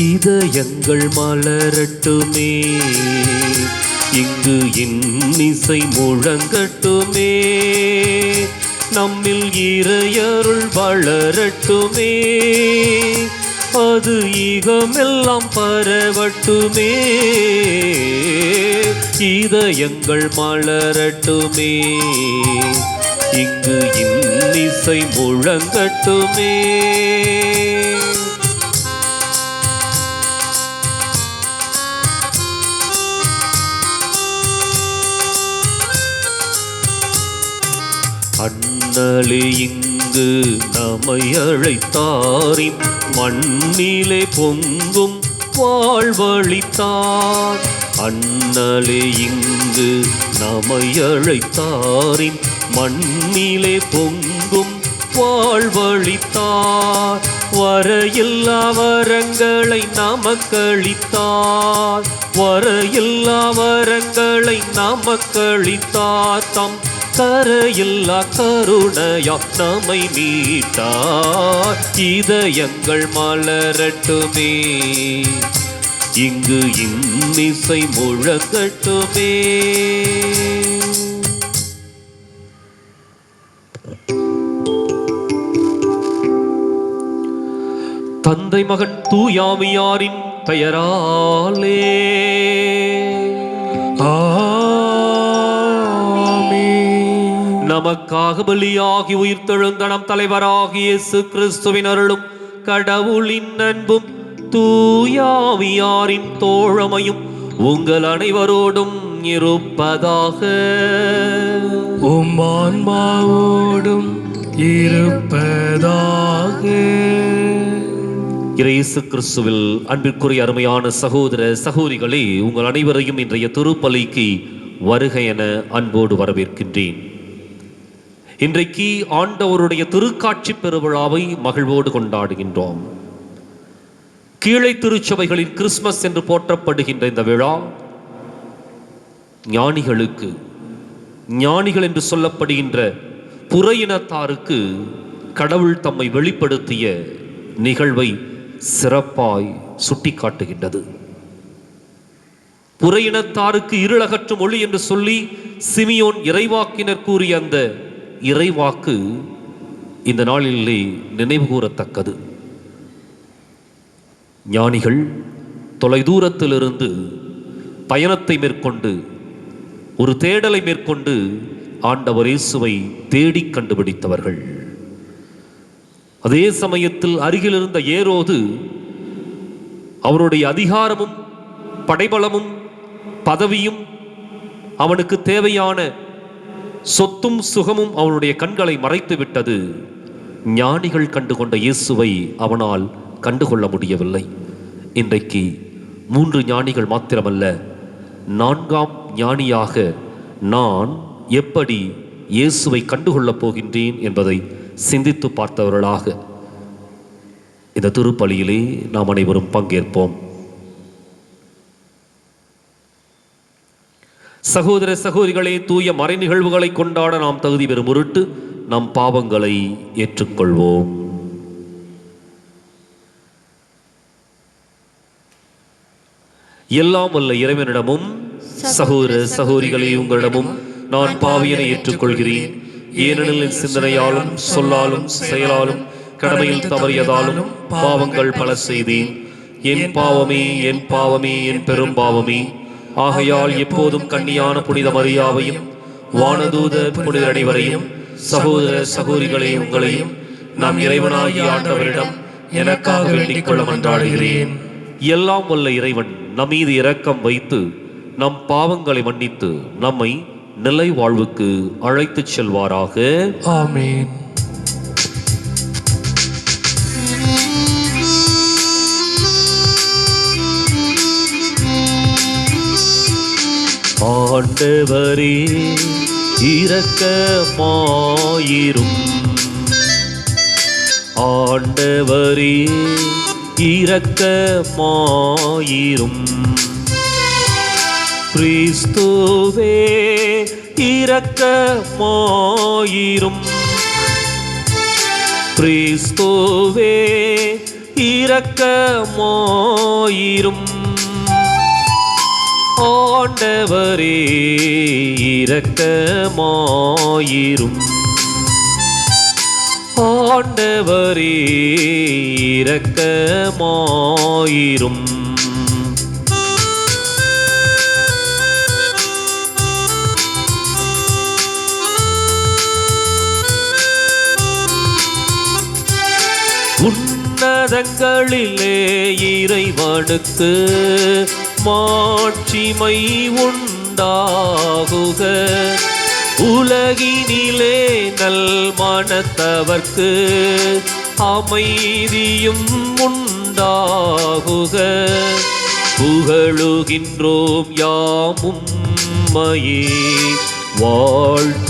இதயங்கள் மலரட்டுமே, இங்கு இன்னிசை முழங்கட்டுமே, நம்மில் இறையருள் வளரட்டுமே, அது ஈகமெல்லாம் பரவட்டுமே. இதயங்கள் மலரட்டுமே, இங்கு இன்னிசை முழங்கட்டுமே. அண்ணலே இங்கு நம்மை அழைத்தாரின் மண்ணிலே பொங்கும் வாழ்வழித்தார். அண்ணலே இங்கு நம்மை அழைத்தாரின் மண்ணிலே பொங்கும் வாழ்வழித்தார். வரையில்லா வரங்களை நமக்களித்தார், வரையில்லா வரங்களை நமக்களித்தார். தம் கரையில்லா கருணையா நம்மை மீட்டார். இதயங்கள் மலரட்டுமே, இங்கு இன்னிசை முழங்கட்டுமே. தந்தை மகன் தூயாவியாரின் பெயராலே நமக்காக பலியாகி உயிர்த்தெழுந்த நம் தலைவராகிய இயேசு கிறிஸ்துவின் அருளும் கடவுளின் அன்பும் தூயாவியாரின் தோழமையும் உங்கள் அனைவரோடும் இருப்பதாக. உம் ஆன்மாவோடும் இருப்பதாக. இயேசு கிறிஸ்துவில் அன்பிற்குரிய அருமையான சகோதர சகோதரிகளே, உங்கள் அனைவரையும் இன்றைய திருப்பலிக்கு வருக என அன்போடு வரவேற்கின்றேன். இன்றைக்கு ஆண்டவருடைய திருக்காட்சி பெருவிழாவை மகிழ்வோடு கொண்டாடுகின்றோம். கீழை திருச்சபைகளின் கிறிஸ்துமஸ் என்று போற்றப்படுகின்ற இந்த விழா ஞானிகளுக்கு, ஞானிகள் என்று சொல்லப்படுகின்ற புற இனத்தாருக்கு கடவுள் தம்மை வெளிப்படுத்திய நிகழ்வை சிறப்பாய் சுட்டிக்காட்டுகின்றது. புற இனத்தாருக்கு இருளகற்றும் ஒளி என்று சொல்லி சிமியோன் இறைவாக்கினர் கூறிய அந்த இறைவாக்கு இந்த நாளிலே நினைவு கூறத்தக்கது. ஞானிகள் தொலைதூரத்திலிருந்து பயணத்தை மேற்கொண்டு, ஒரு தேடலை மேற்கொண்டு ஆண்டவர் இயேசுவை தேடி கண்டுபிடித்தவர்கள். அதே சமயத்தில் அருகில் இருந்த ஏரோது அவருடைய அதிகாரமும் படைபலமும் பதவியும் அவனுக்கு தேவையான சொத்தும் சுகமும் அவனுடைய கண்களை மறைத்து விட்டது. ஞானிகள் கண்டுகொண்ட இயேசுவை அவனால் கண்டுகொள்ள முடியவில்லை. இன்றைக்கு 3 ஞானிகள் மாத்திரமல்ல, 4ஆம் ஞானியாக நான் எப்படி இயேசுவை கண்டுகொள்ளப் போகின்றேன் என்பதை சிந்தித்து பார்த்தவர்களாக இந்த திருப்பலியிலே நாம் அனைவரும் பங்கேற்போம். சகோதர சகோதரிகளே, தூய மறை நிகழ்வுகளை கொண்டாட நாம் தகுதி பெறும் பொருட்டு நம் பாவங்களை ஏற்றுக்கொள்வோம். எல்லாம் வல்ல இறைவனிடமும் சகோதர சகோதரிகளே உங்களிடமும் நான் பாவியனை ஏற்றுக்கொள்கிறேன். ஏனெனில் என் சிந்தனையாலும் சொல்லாலும் செயலாலும் கடமையில் தவறியதாலும் பாவங்கள் பல செய்தேன். என் பாவமே, என் பாவமே, என் பெரும் பாவமே. ஆகையால் எப்போதும் கன்னியான புனித மரியாவையும் வானதூத புனித அனைவரையும் சகோதர சகோதரிகளே உங்களையும் நம் இறைவனாகிய ஆண்டவரிடம் எனக்காக வேண்டிக் கொள்ள மன்றாடுகிறேன். எல்லாம் வல்ல இறைவன் நம் மீது இரக்கம் வைத்து நம் பாவங்களை மன்னித்து நம்மை நிலை வாழ்வுக்கு அழைத்துச் செல்வாராக. ஆமென். ஆண்டவரே இரக்கமாயிரும், ஆண்டவரே இரக்கமாயிரும். கிறிஸ்துவே இரக்கமாயிரும், கிறிஸ்துவே இரக்கமாயிரும். ஆண்டவரே இரக்கமாயிரும். ஆண்டவரே இரக்கமாயிரும். உன்னதங்களிலே இறைவனுக்கு மாட்சிமை உண்டாகுக. உலகினிலே நல் மனத்தவர்க்கு அமைதியும் உண்டாகுக. புகழுகின்றோம் யாமும் மையே, வாழ்த்துகின்றோம்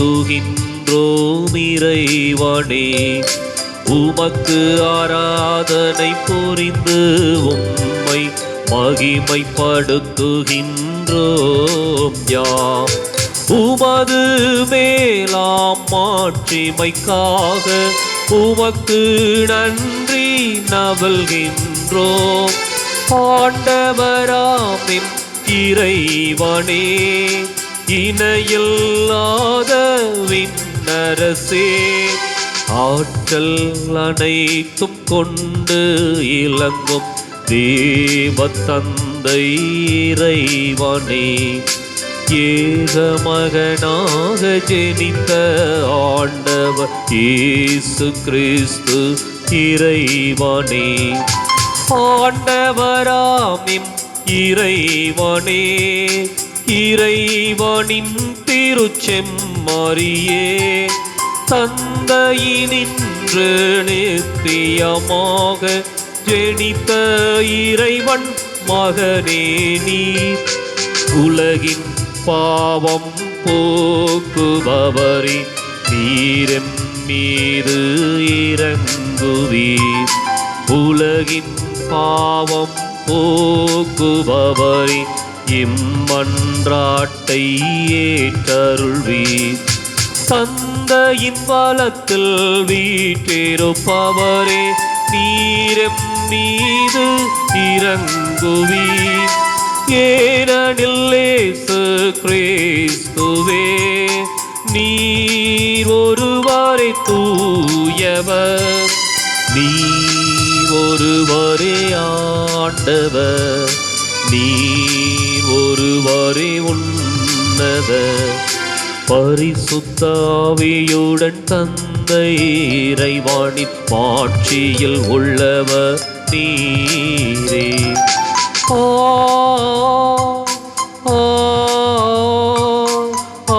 இறைவனே. உமக்கு ஆராதனை புரிந்து உம்மை மகிமைப்படுத்துகின்றோம் யாம். உமது மேலாம் மாட்சிமைக்காக உமக்கு நன்றி நல்கின்றோம். ஆண்டவராமின் இறைவனே, இணையில்லாத விண்ணரசே, ஆற்றல் அனைத்தும் கொண்டு இலங்கும் தேவ தந்தை இறைவனே, ஏகமகனாக ஜெனித்த ஆண்டவர் இயேசு கிறிஸ்து இறைவனே. ஆண்டவராமின் இறைவனே, இறைவனின் திருச்செம்மறியே, தந்தையினின்று நித்தியமாக ஜெனித்த இறைவன் மகனே நீர். உலகின் பாவம் போக்குபவரே, நீரெம் மீது இரங்குவீர். உலகின் பாவம் போக்குபவரே, இம்மன்றாட்டை ஏற்றருள்வீர். தந்தையின் வலத்தில் வீற்றிருப்பவரே, நீரெம் மீது இரங்குவீர். ஏனெனில் இயேசு கிறிஸ்துவே, நீர் ஒருவரே தூயவர், நீர் ஒருவரே ஆண்டவர், நீர் ஒருவரே உன்னதர். பரிசுத்த ஆவியுடன் தந்தை இறைவனின் மாட்சியில் உள்ளவர் நீரே. ஆ ஆ ஆ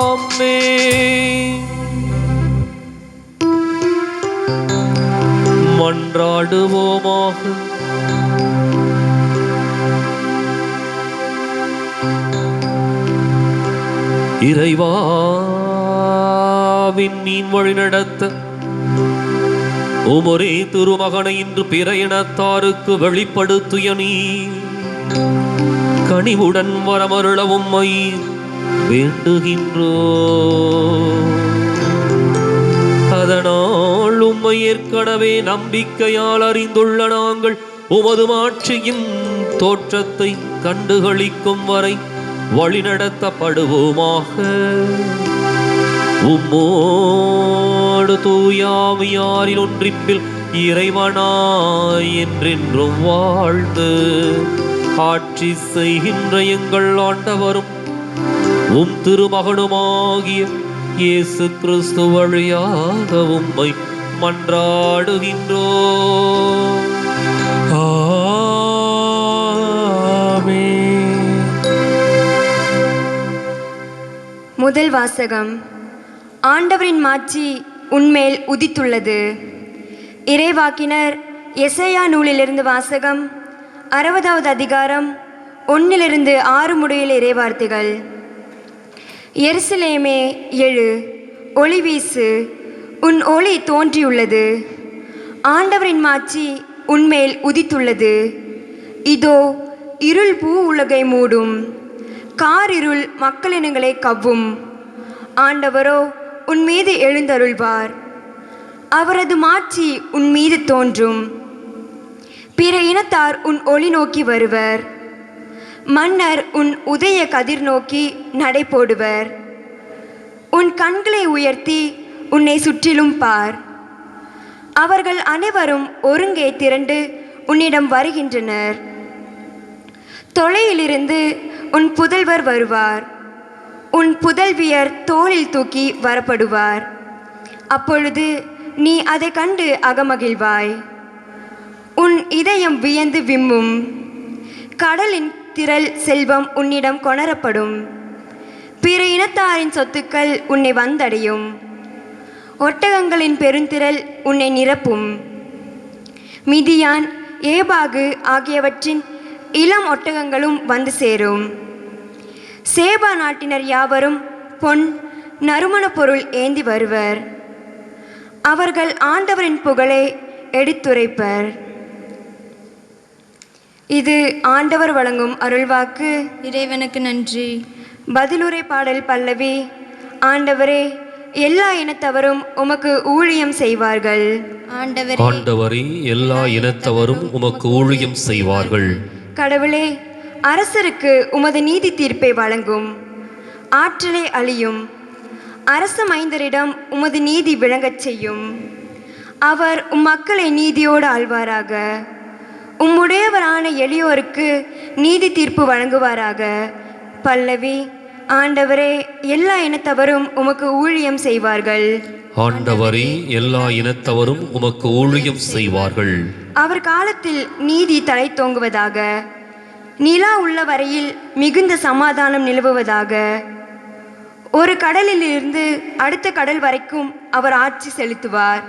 ஆமென். மன்றாடுவோமாக. இறைவாவின் நீன் வழி நடத்த உமொரே திருமகனை இன்று பிற இனத்தாருக்கு வெளிப்படுத்திய நீ கனிவுடன் வரமருள உம்மை வேண்டுகின்றோ. அதனால் உம்மை ஏற்கனவே நம்பிக்கையால் அறிந்துள்ள நாங்கள் உமது மாட்சியின் தோற்றத்தை கண்டுகளிக்கும் வரை வழிநடத்தப்படுவோமாக. உம்மோடு தூயாவியாரின் ஒன்றிப்பில் இறைவனாய் என்றென்றும் வாழ்ந்து ஆட்சி செய்கின்ற எங்கள் ஆண்டவரும் உம் திருமகனுமாகிய இயேசு கிறிஸ்து வழியாக உம்மை மன்றாடுகின்றோம். ஆமென். முதல் வாசகம். ஆண்டவரின் மாட்சி உன்மேல் உதித்துள்ளது. இறைவாக்கினர் எசேயா நூலிலிருந்து வாசகம். 60வது அதிகாரம் 1-6 முடியுள்ள இறைவார்த்தைகள். எருசலேமே எழு, ஒளி வீசு, உன் ஒளி தோன்றியுள்ளது. ஆண்டவரின் மாட்சி உன்மேல் உதித்துள்ளது. இதோ இருள் பூ உலகை மூடும், காரிருள் மக்களினங்களை கவ்வும். ஆண்டவரோ உன் மீது எழுந்தருள்வார். அவரது மாட்சி உன் மீது தோன்றும். பிற இனத்தார் உன் ஒளி நோக்கி வருவர். மன்னர் உன் உதய கதிர் நோக்கி நடை போடுவர். உன் கண்களை உயர்த்தி உன்னை சுற்றிலும் பார். அவர்கள் அனைவரும் ஒருங்கே திரண்டு உன்னிடம் வருகின்றனர். தொலையிலிருந்து உன் புதல்வர் வருவார். உன் புதல்வியர் தோளில் தூக்கி வரப்படுவார். அப்பொழுது நீ அதை கண்டு அகமகிழ்வாய். உன் இதயம் வியந்து விம்மும். கடலின் திரள் செல்வம் உன்னிடம் கொணரப்படும். பிற இனத்தாரின் சொத்துக்கள் உன்னை வந்தடையும். ஒட்டகங்களின் பெருந்திரள் உன்னை நிரப்பும். மிதியான், ஏபாகு ஆகியவற்றின் இளம் ஒட்டகங்களும் வந்து சேரும். சேபா நாட்டினர் யாவரும் பொன் நறுமண பொருள் ஏந்தி வருவர். அவர்கள் ஆண்டவரின் புகழை எடுத்துரைப்பர். இது ஆண்டவர் வழங்கும் அருள்வாக்கு. இறைவனுக்கு நன்றி. பதிலுரை பாடல் பல்லவி. ஆண்டவரே, எல்லா இனத்தவரும் உமக்கு ஊழியம் செய்வார்கள். ஆண்டவரே, எல்லா இனத்தவரும் உமக்கு ஊழியம் செய்வார்கள். கடவுளே, அரசருக்கு உமது நீதி தீர்ப்பை வழங்கும். ஆற்றலை அழியும். அரச மைந்தரிடம் உமது நீதி விளங்கச் செய்யும். அவர் மக்களை நீதியோடு ஆள்வாராக. உம்முடையவரான எளியோருக்கு நீதி தீர்ப்பு வழங்குவாராக. பல்லவி. ஆண்டவரே, எல்லா இனத்தவரும் உமக்கு ஊழியம் செய்வார்கள். ஆண்டவரே, எல்லா இனத்தவரும் உமக்கு ஊழியம் செய்வார்கள். அவர் காலத்தில் நீதி தலை தோங்குவதாக. நிலா உள்ள வரையில் மிகுந்த சமாதானம் நிலவுவதாக. ஒரு கடலிலிருந்து அடுத்த கடல் வரைக்கும் அவர் ஆட்சி செலுத்துவார்.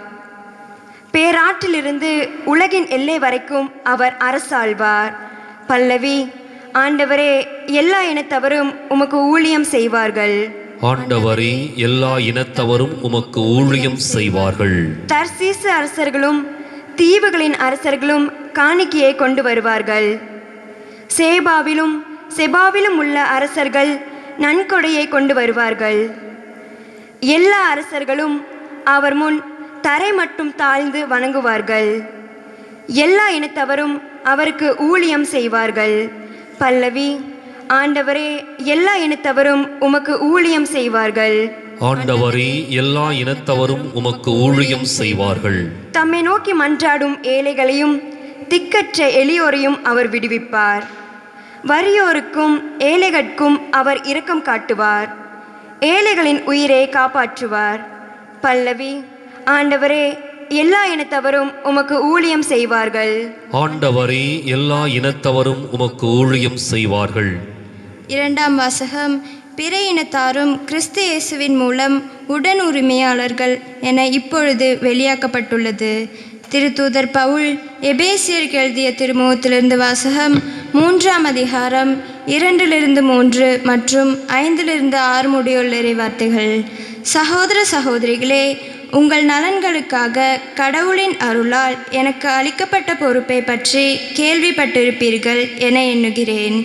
பேராற்றிலிருந்து உலகின் எல்லை வரைக்கும் அவர் அரசாள்வார். பல்லவி. ஆண்டவரே, எல்லா இனத்தவரும் உமக்கு ஊழியம் செய்வார்கள். ஆண்டவரே, எல்லா இனத்தவரும் உமக்கு ஊழியம் செய்வார்கள். தர்சீசு அரசர்களும் தீவுகளின் அரசர்களும் காணிக்கையை கொண்டு வருவார்கள். சேபாவிலும் செபாவிலும் உள்ள அரசர்கள் நன்கொடையை கொண்டு வருவார்கள். எல்லா அரசர்களும் அவர் முன் தரை மட்டும் தாழ்ந்து வணங்குவார்கள். எல்லா இனத்தவரும் அவருக்கு ஊழியம் செய்வார்கள். பல்லவி. ஆண்டவரே, எல்லா இனத்தவரும் உமக்கு ஊழியம் செய்வார்கள். ஆண்டவரே, எல்லா இனத்தவரும் உமக்கு ஊழியம் செய்வார்கள். தம்மை நோக்கி மன்றாடும் ஏழைகளையும் திக்கற்ற எளியோரையும் அவர் விடுவிப்பார். வறியோருக்கும் ஏழைகட்கும் அவர் இரக்கம் காட்டுவார். ஏழைகளின் உயிரை காப்பாற்றுவார். பல்லவி. ஆண்டவரே, எல்லா இனத்தவரும் உமக்கு ஊழியம் செய்வார்கள். ஆண்டவரே, எல்லா இனத்தவரும் உமக்கு ஊழியம் செய்வார்கள். இரண்டாம் வாசகம். பிற இனத்தாரும் கிறிஸ்து இயேசுவின் மூலம் உடன் உரிமையாளர்கள் என இப்பொழுது வெளியாக்கப்பட்டுள்ளது. திருத்தூதர் பவுல் எபேசியருக்கு எழுதிய திருமுகத்திலிருந்து வாசகம். 3ஆம் அதிகாரம் 2-3 மற்றும் 5-6 முடியுள்ள இறைவார்த்தைகள். சகோதர சகோதரிகளே, உங்கள் நலன்களுக்காக கடவுளின் அருளால் எனக்கு அளிக்கப்பட்ட பொறுப்பை பற்றி கேள்விப்பட்டிருப்பீர்கள் என எண்ணுகிறேன்.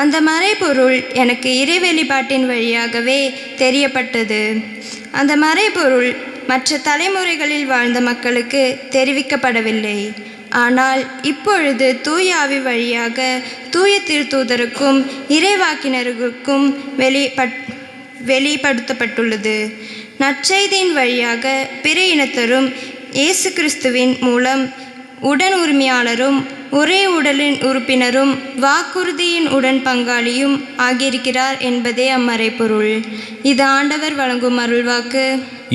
அந்த மறைபொருள் எனக்கு இறை வெளிப்பாட்டின் வழியாகவே தெரியப்பட்டது. அந்த மறைபொருள் மற்ற தலைமுறைகளில் வாழ்ந்த மக்களுக்கு தெரிவிக்கப்படவில்லை. ஆனால் இப்பொழுது தூய ஆவி வழியாக தூய திருத்தூதருக்கும் இறைவாக்கினருக்கும் வெளிப்படுத்தப்பட்டுள்ளது. நற்செய்தியின் வழியாக பிற இனத்தரும் இயேசு கிறிஸ்துவின் மூலம் உடன் உரிமையாளரும் ஒரே உடலின் உறுப்பினரும் வாக்குறுதியின் உடன் பங்காளியும் ஆகியிருக்கிறார் என்பதே அம்மறைப்பொருள். இது ஆண்டவர் வழங்கும் அருள்வாக்கு.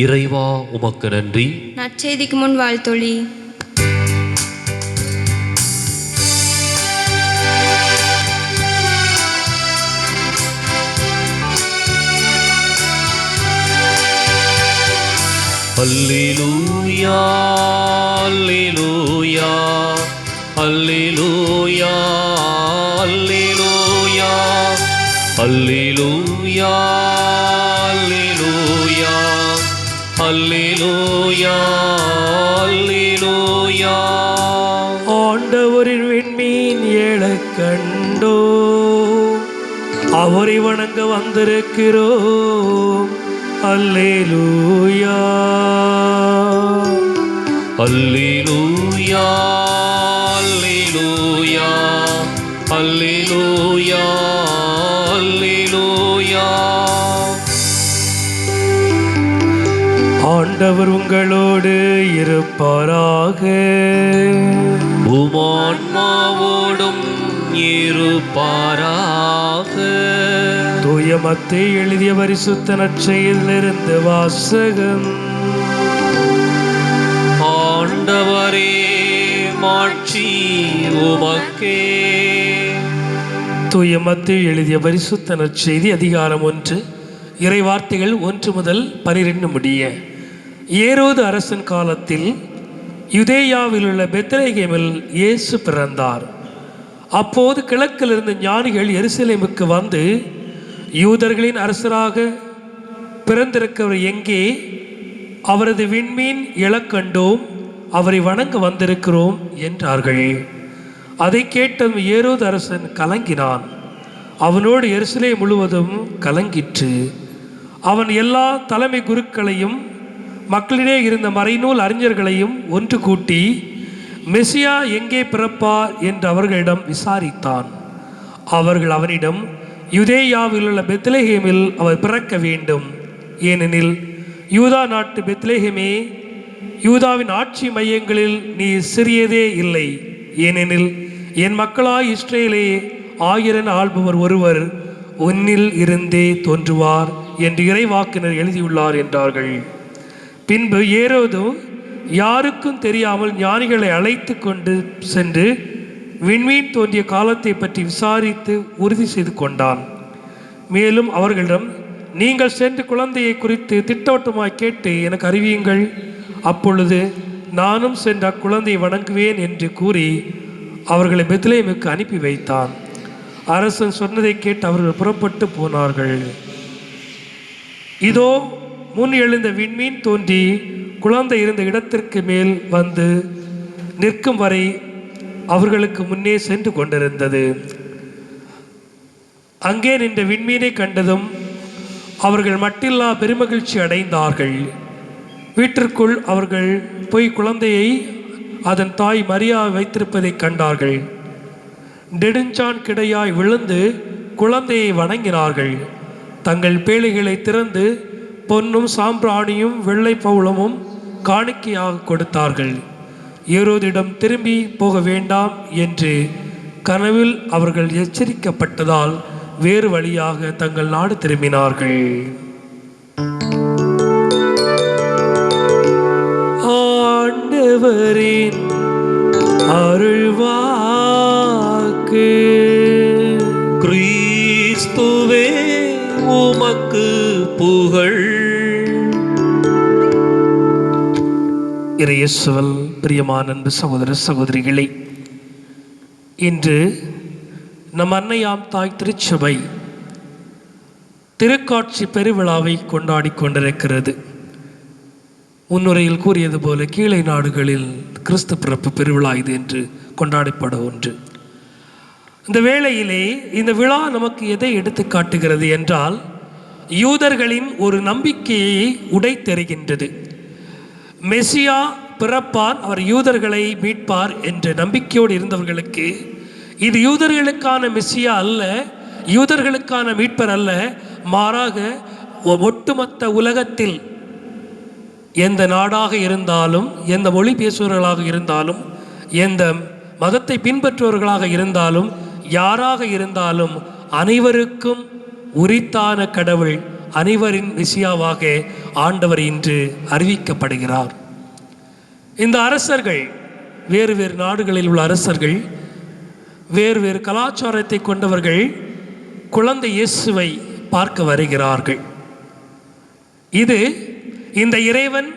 இறைவா, உமக்கு நன்றி. நற்செய்திக்கு முன் வாழ்த்தொழி. அல்லேலூயா, அல்லேலூயா, அல்லேலூயா, அல்லேலூயா, அல்லேலூயா, அல்லேலூயா, அல்லேலூயா, அல்லேலூயா. ஆண்டவரின் விண்மீன் எழக் கண்டோ, அவரை வணங்க வந்திருக்கிறோம். அல்லேலூயா. அல்லேலூயா அல்லேலூயா அல்லேலூயா அல்லேலூயா. ஆண்டவர் உங்களோடு இருப்பாராக. உமான்மாவோடும் இருப்பாராக. தூய மத்தேயு எழுதிய பரிசுத்த நற்செய்தியிலிருந்து வாசகம். ஆண்டவரே மாட்சி உமக்கே. தூய மத்தேயு எழுதிய பரிசுத்த நற்செய்தி அதிகாரம் 1 இறை வார்த்தைகள் 1 முதல் 12 முடிய. ஏரோது அரசன் காலத்தில் யூதேயாவில் உள்ள பெத்லகேமில் இயேசு பிறந்தார். அப்போது கிழக்கிலிருந்து ஞானிகள் எருசலேமுக்கு வந்து, யூதர்களின் அரசராக பிறந்திருக்கிறவர் எங்கே? அவரது விண்மீன் எழக்கண்டோம், அவரை வணங்க வந்திருக்கிறோம் என்றார்கள். அதை கேட்டதும் ஏரோது அரசன் கலங்கினான். அவனோடு எருசலேம் முழுவதும் கலங்கிற்று. அவன் எல்லா தலைமை குருக்களையும் மக்களிடையே இருந்த மறைநூல் அறிஞர்களையும் ஒன்று கூட்டி மெசியா எங்கே பிறப்பார் என்று அவர்களிடம் விசாரித்தான். அவர்கள் அவனிடம், யூதேயாவில் உள்ள பெத்லகேமில் அவர் பிறக்க வேண்டும். ஏனெனில் யூதா நாட்டு பெத்லகேமே, யூதாவின் ஆட்சி மையங்களில் நீ சிறியதே இல்லை. ஏனெனில் என் மக்களாய் இஸ்ரேலே 1000 ஆள்பவர் ஒருவர் உன்னில் இருந்தே தோன்றுவார் என்று இறைவாக்கினர் எழுதியுள்ளார் என்றார்கள். பின்பு ஏரோது யாருக்கும் தெரியாமல் ஞானிகளை அழைத்து கொண்டு சென்று விண்மீன் தோன்றிய காலத்தை பற்றி விசாரித்து உறுதி செய்து கொண்டான். மேலும் அவர்களிடம், நீங்கள் சென்று குழந்தையை குறித்து திட்டவட்டமாய் கேட்டு எனக்கு அறிவியுங்கள். அப்பொழுது நானும் சென்று அக்குழந்தையை வணங்குவேன் என்று கூறி அவர்களை பெத்லகேமுக்கு அனுப்பி வைத்தான். அரசன் சொன்னதை கேட்டு அவர்கள் புறப்பட்டு போனார்கள். இதோ முன் எழுந்த விண்மீன் தோன்றி குழந்தை இருந்த இடத்திற்கு மேல் வந்து நிற்கும் வரை அவர்களுக்கு முன்னே சென்று கொண்டிருந்தது. அங்கே நின்ற விண்மீனை கண்டதும் அவர்கள் மட்டில்லா பெருமகிழ்ச்சி அடைந்தார்கள். வீட்டிற்குள் அவர்கள் போய் குழந்தையை அதன் தாய் மரியா வைத்திருப்பதை கண்டார்கள். நெடுஞ்சான் கிடையாய் விழுந்து குழந்தையை வணங்கினார்கள். தங்கள் பேழைகளை திறந்து பொன்னும் சாம்பிராணியும் வெள்ளை பவுளமும் காணிக்கையாக கொடுத்தார்கள். ஏரோதிடம் திரும்பி போக வேண்டாம் என்று கனவில் அவர்கள் எச்சரிக்கப்பட்டதால் வேறு வழியாக தங்கள் நாடு திரும்பினார்கள். ஆண்டவரின் அருள்வாக்கு. கிறிஸ்துவே உமக்கு புகழ். இயேசுவில் பிரியமான அன்பு சகோதர சகோதரிகளே, இன்று நம் அன்னையாம் தாய் திருச்சபை திருக்காட்சி பெருவிழாவை கொண்டாடி கொண்டிருக்கிறது. முன்னுரையில் கூறியது போல கீழை நாடுகளில் கிறிஸ்து பிறப்பு பெருவிழா இது என்று கொண்டாடப்பட ஒன்று. இந்த வேளையிலே இந்த விழா நமக்கு எதை எடுத்து காட்டுகிறது என்றால், யூதர்களின் ஒரு நம்பிக்கையை உடைத்தெறிகின்றது. மெசியா பிறப்பார், அவர் யூதர்களை மீட்பார் என்ற நம்பிக்கையோடு இருந்தவர்களுக்கு இது யூதர்களுக்கான மெசியா அல்ல, யூதர்களுக்கான மீட்பர் அல்ல, மாறாக ஒட்டுமொத்த உலகத்தில் எந்த நாடாக இருந்தாலும், எந்த மொழி பேசுபவர்களாக இருந்தாலும், எந்த மதத்தை பின்பற்றுபவர்களாக இருந்தாலும், யாராக இருந்தாலும் அனைவருக்கும் உரித்தான கடவுள், அனைவரின் மெசியாவாக ஆண்டவர் இன்று அறிவிக்கப்படுகிறார். இந்த அரசர்கள், வேறு வேறு நாடுகளில் உள்ள அரசர்கள், வேறு வேறு கலாச்சாரத்தை கொண்டவர்கள் குழந்தை இயேசுவை பார்க்க வருகிறார்கள். இது இந்த இறைவன்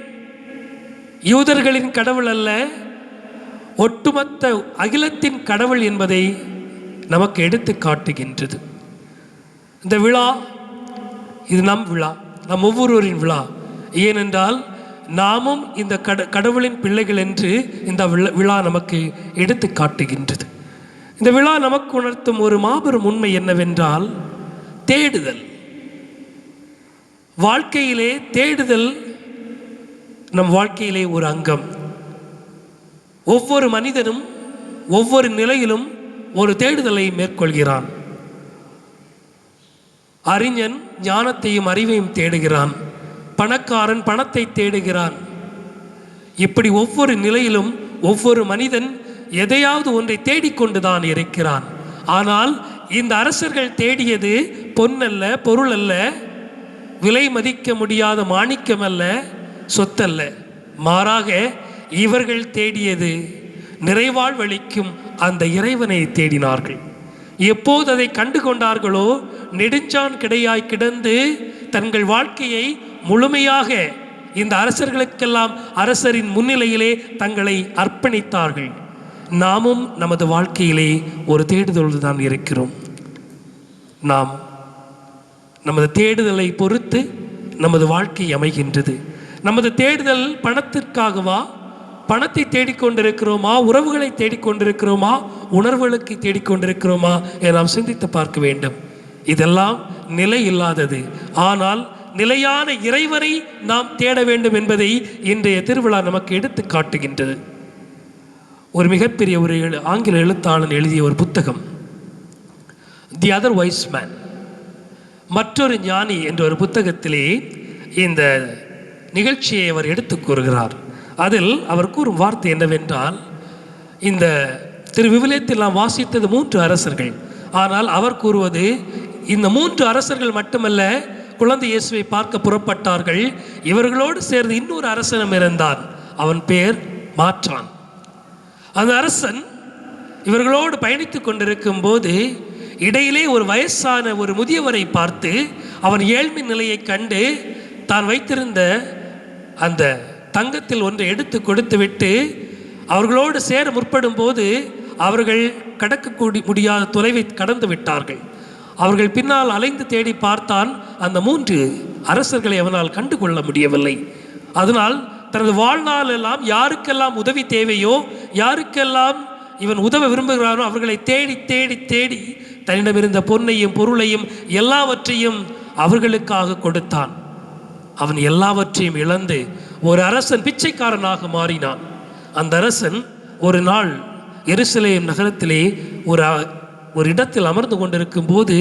யூதர்களின் கடவுள் அல்ல, ஒட்டுமொத்த அகிலத்தின் கடவுள் என்பதை நமக்கு எடுத்து காட்டுகின்றது. இந்த விழா இது நம் விழா, நம் ஒவ்வொருவரின் விழா. ஏனென்றால் நாமும் இந்த கடவுளின் பிள்ளைகள் என்று இந்த விழா நமக்கு எடுத்து காட்டுகின்றது. இந்த விழா நமக்கு உணர்த்தும் ஒரு மாபெரும் உண்மை என்னவென்றால், தேடுதல். வாழ்க்கையிலே தேடுதல் நம் வாழ்க்கையிலே ஒரு அங்கம். ஒவ்வொரு மனிதனும் ஒவ்வொரு நிலையிலும் ஒரு தேடுதலை மேற்கொள்கிறான். அறிஞன் ஞானத்தையும் அறிவையும் தேடுகிறான். பணக்காரன் பணத்தை தேடுகிறான். இப்படி ஒவ்வொரு நிலையிலும் ஒவ்வொரு மனிதன் எதையாவது ஒன்றை தேடிக்கொண்டுதான் இருக்கிறான். ஆனால் இந்த அரசர்கள் தேடியது பொன்னல்ல, பொருள் அல்ல, விலை மதிக்க முடியாத மாணிக்கம் அல்ல, சொத்தல்ல. மாறாக இவர்கள் தேடியது நிறைவாழ்வளிக்கும் அந்த இறைவனை தேடினார்கள். எப்போது அதை கண்டு கொண்டார்களோ நெடுஞ்சான் கிடையாய் கிடந்து தங்கள் வாழ்க்கையை முழுமையாக இந்த அரசர்களுக்கெல்லாம் அரசரின் முன்னிலையிலே தங்களை அர்ப்பணித்தார்கள். நாமும் நமது வாழ்க்கையிலே ஒரு தேடுதல் தான் இருக்கிறோம். நாம் நமது தேடுதலை பொறுத்து நமது வாழ்க்கை அமைகின்றது. நமது தேடுதல் பணத்திற்காகவா, பணத்தை தேடிக்கொண்டிருக்கிறோமா, உறவுகளை தேடிக்கொண்டிருக்கிறோமா, உணர்வுகளுக்கு தேடிக்கொண்டிருக்கிறோமா என நாம் சிந்தித்து பார்க்க வேண்டும். இதெல்லாம் நிலை இல்லாதது. ஆனால் நிலையான இறைவனை நாம் தேட வேண்டும் என்பதை இன்றைய திருவிழா நமக்கு எடுத்து காட்டுகின்றது. ஒரு மிகப்பெரிய ஒரு ஆங்கில எழுத்தாளன் எழுதிய ஒரு புத்தகம் தி அதர் வைஸ் மேன், மற்றொரு ஞானி என்ற ஒரு புத்தகத்திலே இந்த நிகழ்ச்சியை அவர் எடுத்து கூறுகிறார். அதில் அவர் கூறும் வார்த்தை என்னவென்றால், இந்த திருவிவிலியத்தில் நாம் வாசித்தது 3 அரசர்கள். ஆனால் அவர் கூறுவது இந்த 3 அரசர்கள் மட்டுமல்ல, குழந்தை இயேசுவை பார்க்க புறப்பட்டார்கள். இவர்களோடு சேர்ந்து இன்னொரு அரசனும் இருந்தான். அவன் பெயர் மாற்றான். அந்த அரசன் இவர்களோடு பயணித்து கொண்டிருக்கும் போது இடையிலே ஒரு வயசான ஒரு முதியவரை பார்த்து அவன் ஏழ்மை நிலையை கண்டு தான் வைத்திருந்த அந்த தங்கத்தில் ஒன்றை எடுத்து கொடுத்து விட்டு அவர்களோடு சேர முற்படும் போது அவர்கள் கடக்க முடியாத தொலைவை கடந்து விட்டார்கள். அவர்கள் பின்னால் அலைந்து தேடி பார்த்தான். அந்த 3 அரசர்களை அவனால் கண்டு கொள்ள முடியவில்லை. அதனால் தனது வாழ்நாள் எல்லாம் யாருக்கெல்லாம் உதவி தேவையோ, யாருக்கெல்லாம் இவன் உதவ விரும்புகிறானோ அவர்களை தேடி தேடி தேடி தன்னிடமிருந்த பொன்னையும் பொருளையும் எல்லாவற்றையும் அவர்களுக்காக கொடுத்தான். அவன் எல்லாவற்றையும் இழந்து ஒரு அரசன் பிச்சைக்காரனாக மாறினான். அந்த அரசன் ஒரு நாள் எருசலேம் நகரத்திலே ஒரு இடத்தில் அமர்ந்து கொண்டிருக்கும் போது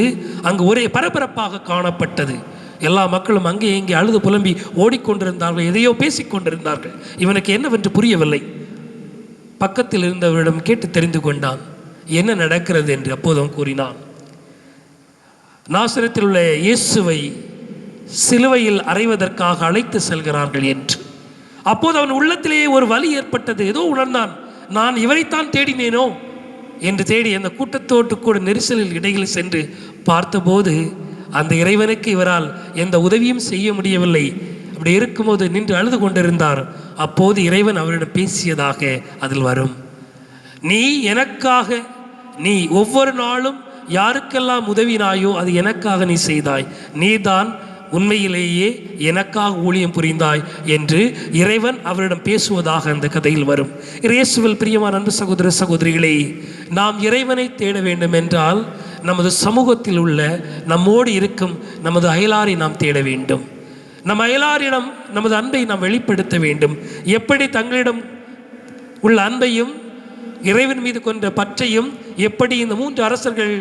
அங்கு ஒரே பரபரப்பாக காணப்பட்டது. எல்லா மக்களும் அங்கே இங்கே அழுது புலம்பி ஓடிக்கொண்டிருந்தார்கள், எதையோ பேசிக்கொண்டிருந்தார்கள். இவனுக்கு என்னவென்று புரியவில்லை. பக்கத்தில் இருந்தவரிடம் கேட்டு தெரிந்து கொண்டான் என்ன நடக்கிறது என்று. அப்போது அவன் கூறினான், நாசரத்தில் உள்ள இயேசுவை சிலுவையில் அறைவதற்காக அழைத்து செல்கிறார்கள் என்று. அப்போது அவன் உள்ளத்திலேயே ஒரு வலி ஏற்பட்டது. ஏதோ உணர்ந்தான், நான் இவரைத்தான் தேடினேனோ என்று தேடி அந்த கூட்டத்தோடு கூட நெரிசலில் இடையில் சென்று பார்த்தபோது அந்த இறைவனுக்கு இவரால் எந்த உதவியும் செய்ய முடியவில்லை. அப்படி இருக்கும்போது நின்று அழுது கொண்டிருந்தார். அப்போது இறைவன் அவரிடம் பேசியதாக அதில் வரும். நீ எனக்காக, நீ ஒவ்வொரு நாளும் யாருக்கெல்லாம் உதவினாயோ அது எனக்காக நீ செய்தாய், நீதான் உண்மையிலேயே எனக்காக ஊழியம் புரிந்தாய் என்று இறைவன் அவரிடம் பேசுவதாக அந்த கதையில் வரும். இயேசுவில் பிரியமான அன்பு சகோதர சகோதரிகளே, நாம் இறைவனை தேட வேண்டும் என்றால் நமது சமூகத்தில் உள்ள நம்மோடு இருக்கும் நமது அயலாரை நாம் தேட வேண்டும். நம் அயலாரிடம் நமது அன்பை நாம் வெளிப்படுத்த வேண்டும். எப்படி தங்களிடம் உள்ள அன்பையும் இறைவன் மீது கொண்ட பற்றையும் எப்படி இந்த 3 அரசர்கள்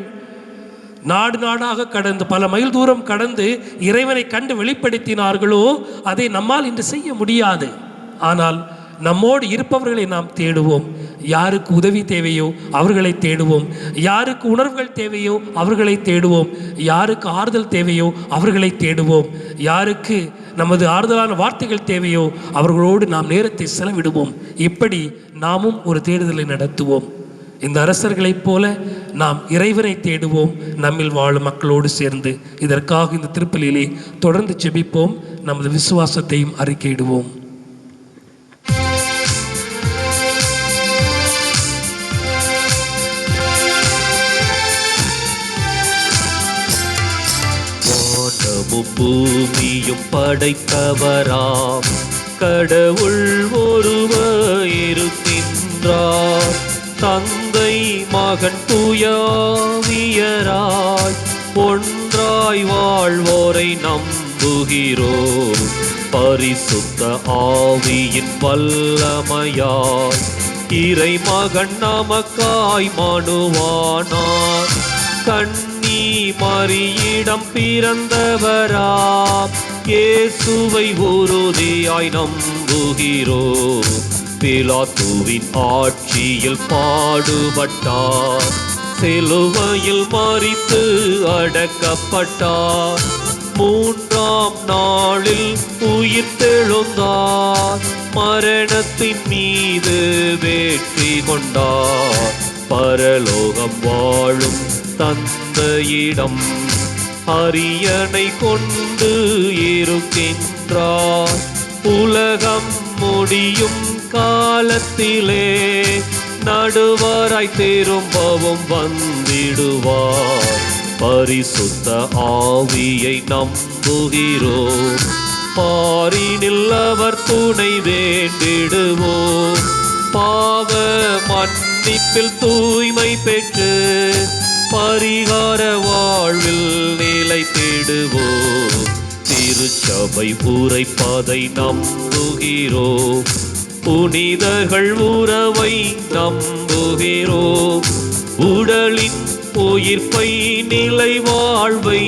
நாடு நாடாக கடந்து பல மைல் தூரம் கடந்து இறைவனை கண்டு வெளிப்படுத்தினார்களோ அதை நம்மால் இன்று செய்ய முடியாது. ஆனால் நம்மோடு இருப்பவர்களை நாம் தேடுவோம். யாருக்கு உதவி தேவையோ அவர்களை தேடுவோம். யாருக்கு உணர்வுகள் தேவையோ அவர்களை தேடுவோம். யாருக்கு ஆறுதல் தேவையோ அவர்களை தேடுவோம். யாருக்கு நமது ஆறுதலான வார்த்தைகள் தேவையோ அவர்களோடு நாம் நேரத்தை செலவிடுவோம். இப்படி நாமும் ஒரு தேடுதலை நடத்துவோம். இந்த அரசர்களைப் போல நாம் இறைவனை தேடுவோம், நம்மில் வாழும் மக்களோடு சேர்ந்து. இதற்காக இந்த திருப்பலியிலே தொடர்ந்து ஜெபிப்போம், நமது விசுவாசத்தையும் அறிக்கையிடுவோம். பூமியும் படைத்தவராம் கடவுள் ஒருவர் இருக்கின்றார். தந்தை மகன் தூயாவியராய் ஒன்றாய் வாழ்வோரை நம்புகிறோம். பரிசுத்த ஆவியின் வல்லமையாய் இறை மகன் நமக்காய் மனுவானார். கன்னி மரியிடம் பிறந்தவராம் இயேசுவை உறுதியாய் நம்புகிறோம். பிலாத்துவின் ஆட்சியில் பாடுபட்டார், சிலுவையில் மரித்து அடக்கப்பட்டார். மூன்றாம் நாளில் உயிர்த்தெழுந்தார், மரணத்தின் மீது வெற்றி கொண்டார். பரலோகம் வாழும் தந்தையிடம் அரியணை கொண்டு இருக்கின்றார். உலகம் முடியும் காலத்திலே நடுவராய் திரும்பவும் வந்திடுவார். பரிசுத்த ஆவியை நம்புகிறோம், பாரினில் அவர் துணை வேண்டிடுவோம். பாவ மன்னிப்பில் தூய்மை பெற்று பரிகார வாழ்வில் நிலைத்திடுவோம். திருச்சபை உரைப்பதை நம்புகிறோம், புனிதர்கள் உறவை நம்புகிறோம். உடலின் உயிர்ப்பை நிலை வாழ்வை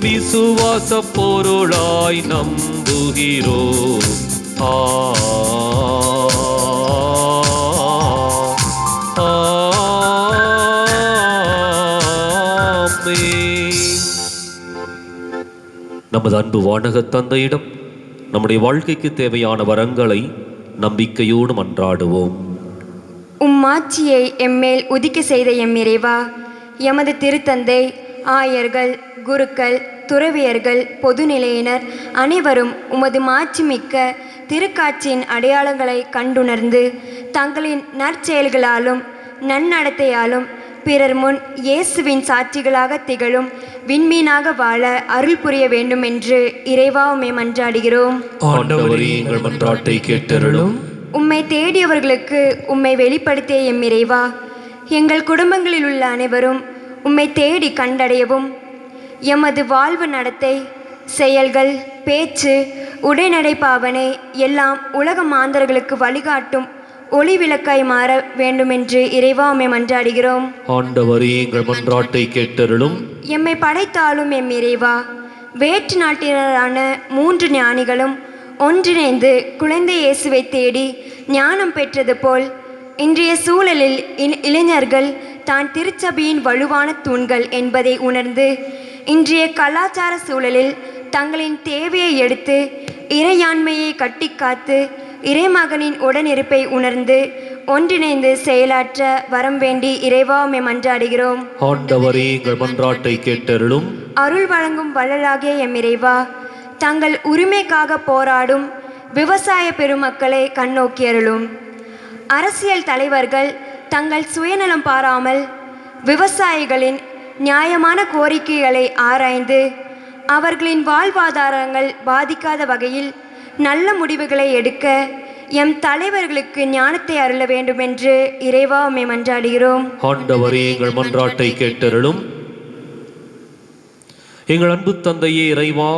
விசுவாச பொருளாய் நம்புகிறோம். நமது அன்பு வானக தந்தையிடம் நம்முடைய வாழ்க்கைக்கு தேவையான வரங்களை நம்பிக்கையோடு மன்றாடுவோம். உம்மாட்சியை எம்மேல் உதிக்க செய்த எம் இறைவா, எமது திருத்தந்தை, ஆயர்கள், குருக்கள், துறவியர்கள், பொதுநிலையினர் அனைவரும் உமது மாட்சிமிக்க திருக்காட்சியின் அடையாளங்களை கண்டுணர்ந்து தங்களின் நற்செயல்களாலும் நன்னடத்தையாலும் பிறர் முன் இயேசுவின் சாட்சிகளாக திகழும் விண்மீனாக வாழ அருள் புரிய வேண்டும் என்று இறைவா உம்மை மன்றாடுகிறோம். ஆண்டவரே, எங்கள் மன்றாட்டை கேட்டருளும். உம்மை தேடியவர்களுக்கு உம்மை வெளிப்படுத்திய எம் இறைவா, எங்கள் குடும்பங்களில் உள்ள அனைவரும் உம்மை தேடி கண்டடையவும், எமது வாழ்வு நடத்தை, செயல்கள், பேச்சு, உடைநடை பாவனை எல்லாம் உலக மாந்தர்களுக்கு வழிகாட்டும் ஒளி விளக்காய் மாற வேண்டுமென்று இறைவா உம்மை மன்றாடுகிறோம். ஆண்டவரே, எங்கள் மன்றாட்டை கேட்டருளும். எம்மை படைத்தாலும் எம் இறைவா, வேற்று நாட்டினரான 3 ஞானிகளும் ஒன்றிணைந்து குழந்தை இயேசுவை தேடி ஞானம் பெற்றது போல் இன்றைய சூழலில் இளைஞர்கள் தான் திருச்சபையின் வலுவான தூண்கள் என்பதை உணர்ந்து இன்றைய கலாச்சார சூழலில் தங்களின் தேவையை எடுத்து இறையாண்மையை கட்டிக்காத்து இறைமகனின் உடனிருப்பை உணர்ந்து ஒன்றிணைந்து செயலாற்ற வரம் வேண்டி இறைவா உம்மை மன்றாடுகிறோம். ஆண்டவரே, எங்கள் மன்றாட்டை கேட்டருளும். அருள் வழங்கும் வள்ளலாகிய எம் இறைவா, தங்கள் உரிமைக்காக போராடும் விவசாய பெருமக்களை கண்ணோக்கியருளும். அரசியல் தலைவர்கள் தங்கள் சுயநலம் பாராமல் விவசாயிகளின் நியாயமான கோரிக்கைகளை ஆராய்ந்து அவர்களின் வாழ்வாதாரங்கள் பாதிக்காத வகையில் நல்ல முடிவுகளை எடுக்க எம் தலைவர்களுக்கு ஞானத்தை அருள வேண்டுமென்று இறைவா உம்மை மன்றாடுகிறோம். ஆண்டவரே, எங்கள் மன்றாட்டை கேட்டருளும். எங்கள் அன்பு தந்தையே இறைவா,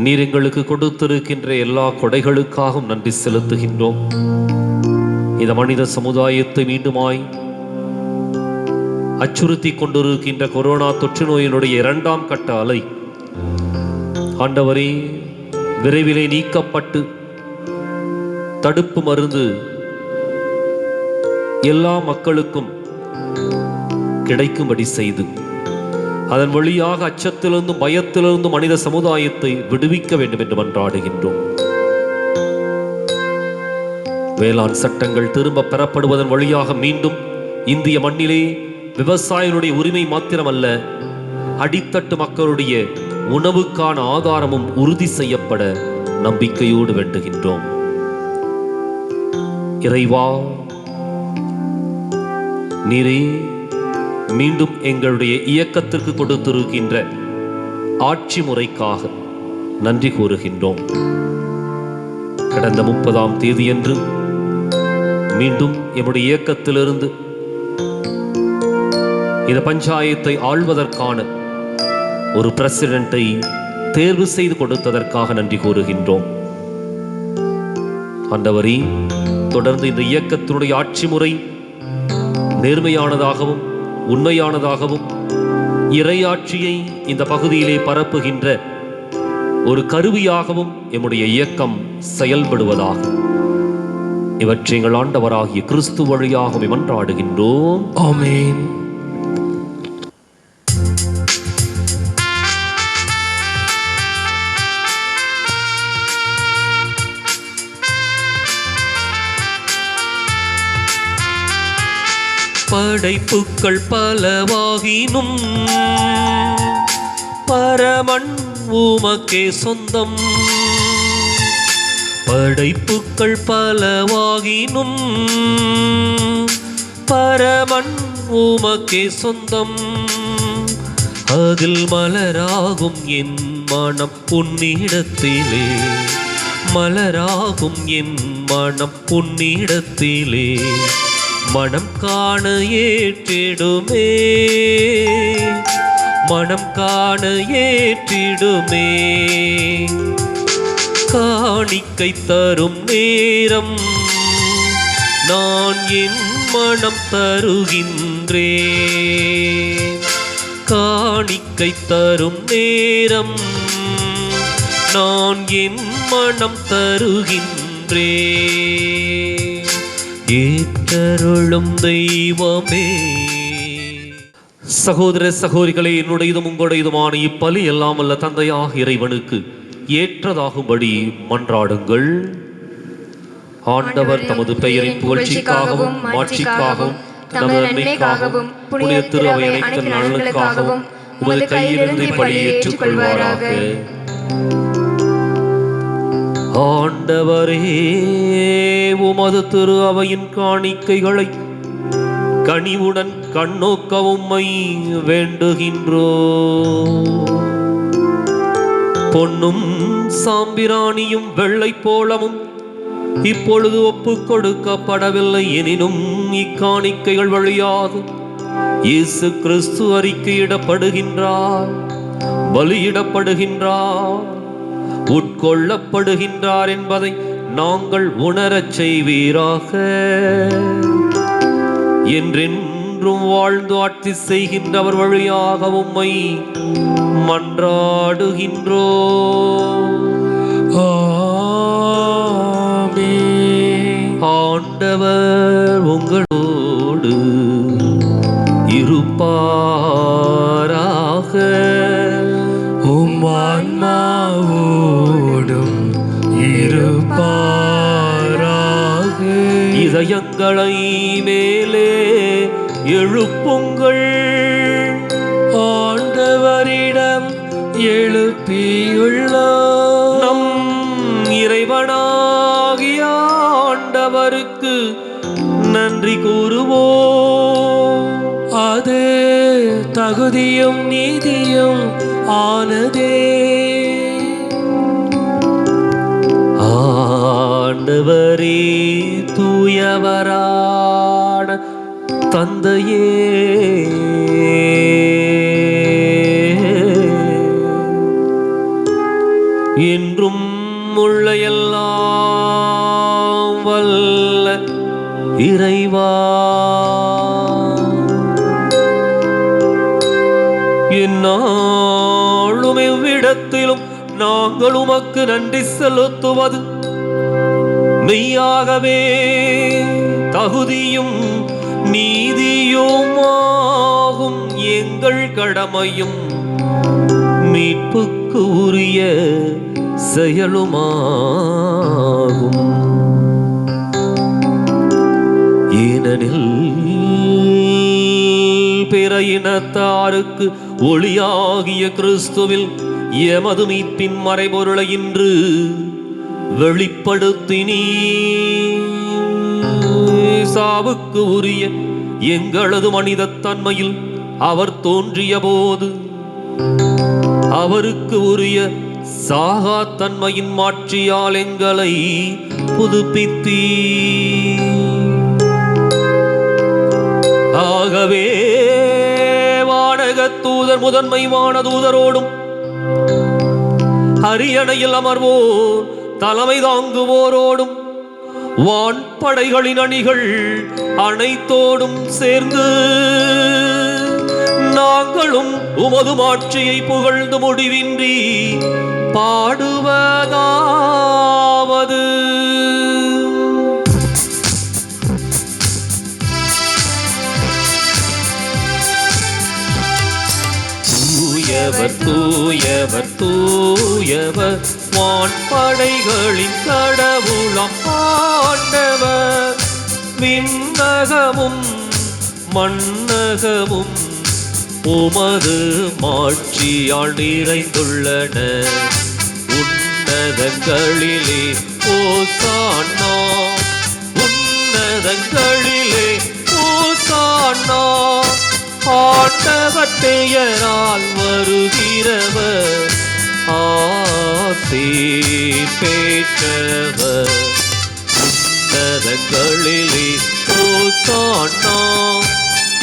நீர் எங்களுக்கு கொடுத்திருக்கின்ற எல்லா கொடைகளுக்காகவும் நன்றி செலுத்துகின்றோம். இந்த மனித சமுதாயத்தை மீண்டுமாய் அச்சுறுத்தி கொண்டிருக்கின்ற கொரோனா தொற்று நோயினுடைய 2ஆம் கட்ட அலை ஆண்டவரே விரைவிலே நீக்கப்பட்டு தடுப்பு மருந்து எல்லா மக்களுக்கும் கிடைக்கும்படி செய்து அதன் வழியாக அச்சத்திலிருந்தும் பயத்திலிருந்தும் மனித சமுதாயத்தை விடுவிக்க வேண்டும் என்று மன்றாடுகின்றோம். வேளாண் சட்டங்கள் திரும்ப பெறப்படுவதன் வழியாக மீண்டும் இந்திய மண்ணிலே விவசாயிகளுடைய உரிமை மாத்திரமல்ல, அடித்தட்டு மக்களுடைய உணவுக்கான ஆதாரமும் உறுதி செய்யப்பட நம்பிக்கையோடு வேண்டுகின்றோம். இறைவா, நீரே மீண்டும் எங்களுடைய இயக்கத்திற்கு கொடுத்திருக்கின்ற ஆட்சி முறைக்காக நன்றி கூறுகின்றோம். கடந்த 30ஆம் தேதியன்று மீண்டும் எம்முடைய இயக்கத்திலிருந்து இந்த பஞ்சாயத்தை ஆள்வதற்கான ஒரு பிரசிடென்ட்டை தேர்வு செய்து கொடுத்ததற்காக நன்றி கூறுகின்றோம். ஆண்டவரே, தொடர்ந்து இந்த இயக்கத்தினுடைய ஆட்சி முறை நேர்மையானதாகவும் உண்மையானதாகவும் இறையாட்சியை இந்த பகுதியிலே பரப்புகின்ற ஒரு கருவியாகவும் எம்முடைய இயக்கம் செயல்படுவதாக இவற்றை எங்கள் ஆண்டவராகிய கிறிஸ்து வழியாக மன்றாடுகின்றோம். ஆமென். படைப்புக்கள் பலவாகினும் பரமன் உமக்கே சொந்தம். படைப்புக்கள் பலவாகினும் பரமன் உமக்கே சொந்தம். அதில் மலராகும் என் மனம் உன்னிடத்திலே, மலராகும் என் மனம் உன்னிடத்திலே மனம் காண ஏற்றிடுமே, மனம் காண ஏற்றிடுமே. காணிக்கை தரும் நேரம் நான் என் மனம் தருகின்றேன். காணிக்கை தரும் நேரம் நான் என் மனம் தருகின்றேன். ஏற்றருளும் தெய்வமே. சகோதர சகோதரிகளே, என்னுடையதும் உங்களுடையதுமான இப்பலி எல்லாம் அல்ல தந்தையாக இறைவனுக்கு ஏற்றதாகும்படி மன்றாடுங்கள். ஆண்டவர் தமது பெயரின் புகழ்ச்சிக்காகவும் மாட்சிக்காகவும் தமது நன்மைக்காகவும் புனித திரு அவை அனைத்து நலனுக்காகவும் உமது கையிலிருந்து இப்பலியை ஏற்றுக்கொள்வாராக. ஆண்டவரே, உமது திரு அவையின் காணிக்கைகளை கனிவுடன் கண்ணோக்கவும் வேண்டுகின்றோ. பொன்னும் சாம்பிராணியும் வெள்ளை போலமும் இப்பொழுது ஒப்புக் கொடுக்கப்படவில்லை, எனினும் இக்காணிக்கைகள் வழியாக இயேசு கிறிஸ்து அறிக்கையிடப்படுகின்றார், பலியிடப்படுகின்றார், உட்கொள்ளப்படுகின்றார் என்பதை நாங்கள் உணரச் செய்வீராக. என்றென்றும் வாழ்ந்து ஆட்சி செய்கின்றவர் வழியாக உம்மை மன்றாடுகின்றோம். ஆண்டவர் உங்களோடு இருப்பாராக. உம் ஆன்மாவோடும் இருப்பாராக. இதயங்களை மேலே எழுப்புங்கள், ஆண்டவரிடம் எழுப்பியுள்ளோம். நம் இறைவனாகிய ஆண்டவருக்கு நன்றி கூறுவோம். அது தகுதியும் நீதியும் ஆனதே. ஆண்டவரே, தூயவரான தந்தையே, என்றும் உள்ள எல்லாம் வல்ல இறைவா, எந்நாளும் எவ்விடத்திலும் நாங்கள் உமக்கு நன்றி செலுத்துவது மெய்யாகவே தகுதியும் நீதியுமாகும், எங்கள் கடமையும் மீட்புக்கு உரிய செயலுமாகும். ஏனெனில் பிற இனத்தாருக்கு ஒளியாகிய கிறிஸ்துவில் எமது மீட்பின் மறைபொருளை இன்று வெளிப்படுத்தினீ. சாவுக்கு உரிய எங்களது மனித தன்மையில் அவர் தோன்றிய போது அவருக்கு உரிய சாகா தன்மையின் மாட்சியால் எங்களை புதுப்பித்தீ. ஆகவே வானக தூதர் முதன்மை வானதூதரோடும் அரியணையில் அமர்வோர் தலைமை தாங்குவோரோடும் வான்படைகளின் அணிகள் அனைத்தோடும் சேர்ந்து நாங்களும் உமது மாட்சியை புகழ்ந்து முடிவின்றி பாடுவதாவது. தூயவர் தூயவர் தூயவர் வான்படைகளின் கடவுளாம் ஆண்டவர். விண்ணகமும் மண்ணகமும் உமது மாட்சியால் நிறைந்துள்ளன. உன்னதங்களிலே ஓசானா, உன்னதங்களிலே ஓசானா. ஆண்டவர் பெயரால் வருகிறவர் ஆசி பெற்றவர். உன்னதங்களிலே ஓசானா,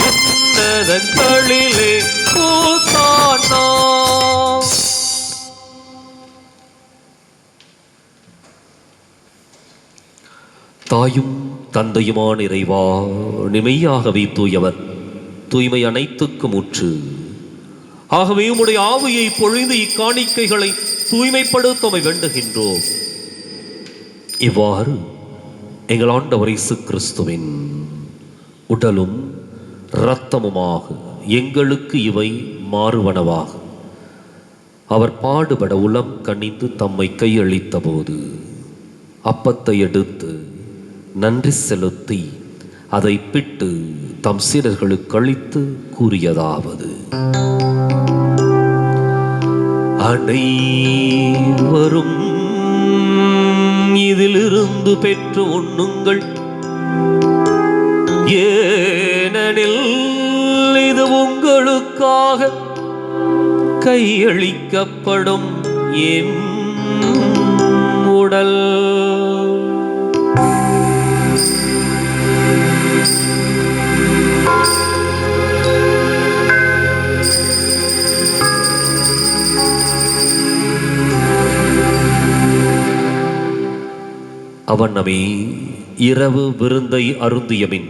உன்னதங்களிலே ஓசானா. தாயும் தந்தையுமான இறைவா, நிமையாகவே தூயவர், தூய்மை அனைத்துக்கும் ஊற்று. ஆகவே உம்முடைய ஆவியை பொழிந்து இக்காணிக்கைகளை தூய்மைப்படுத்த வேண்டுகின்றோம். இவ்வாறு எங்கள் ஆண்டவர் இயேசு கிறிஸ்துவின் உடலும் இரத்தமுமாக எங்களுக்கு இவை மாறுவனவாக. அவர் பாடுபட உளம் கனிந்து தம்மை கையளித்த போது அப்பத்தை எடுத்து நன்றி செலுத்தி அதை பிட்டு தம் சீடர்களுக்கு அளித்து கூறியதாவது: அனைவரும் இதிலிருந்து பெற்று உண்ணுங்கள், ஏனெனில் இது உங்களுக்காக கையளிக்கப்படும் என் உடல். அவனமே இரவு விருந்தை அருந்தியபின்